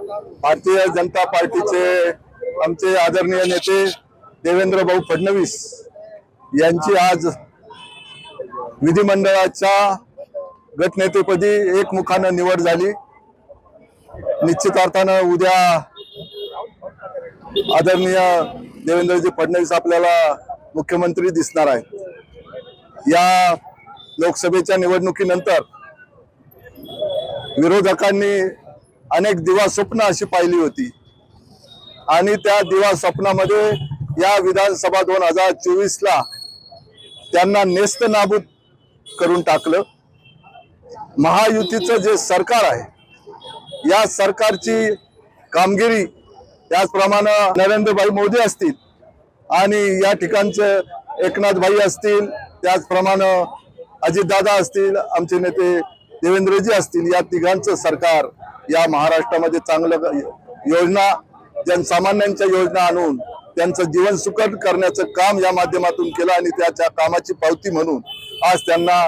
भारतीय जनता पार्टीचे आमचे आदरणीय नेते देवेंद्र भाऊ फडणवीस यांची आज विधिमंडळाच्या गटनेतेपदी एकमुखाने निवड झाली। निश्चित अर्थानं उद्या आदरणीय देवेंद्रजी फडणवीस आपल्याला मुख्यमंत्री दिसणार आहेत। या लोकसभेच्या निवडणुकीनंतर विरोधकांनी अनेक दिवा स्वप्न अशी पाहिली होती आणि त्या दिवा स्वप्नामध्ये या विधानसभा 2024 ला त्यांना नेस्त नाबूद करून टाकलं। महायुतीचं जे सरकार आहे या सरकारची कामगिरी त्याचप्रमाणे नरेंद्रभाई मोदी असतील आणि या ठिकाणचे एकनाथ भाई असतील, त्याचप्रमाणे अजितदादा असतील, आमचे नेते देवेंद्रजी असतील, या तिघांचं सरकार या महाराष्ट्रामध्ये चांगलं योजना जनसामान्यांच्या योजना आणून त्यांचं जीवन सुकर करण्याचं काम या माध्यमातून केलं आणि त्याच्या कामाची पावती म्हणून आज त्यांना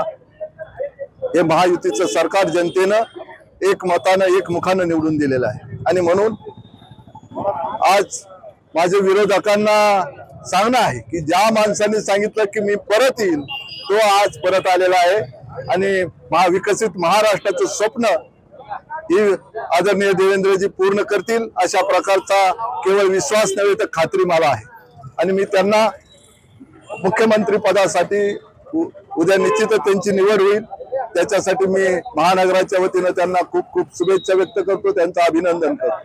हे महायुतीचं सरकार जनतेनं एकमतानं एकमुखानं निवडून दिलेलं आहे। आणि म्हणून आज माझे विरोधकांना सांगणं आहे की ज्या माणसाने सांगितलं की मी परत येईल तो आज परत आलेला आहे आणि विकसित महाराष्ट्राचं स्वप्न ही आदरणीय देवेंद्रजी पूर्ण करतील अशा प्रकारचा केवळ विश्वास नव्हे तर खात्री मला आहे। आणि मी त्यांना मुख्यमंत्री पदासाठी उद्या निश्चितच त्यांची निवड होईल, त्याच्यासाठी मी महानगराच्या वतीनं त्यांना खूप खूप शुभेच्छा व्यक्त करतो, त्यांचं अभिनंदन करतो।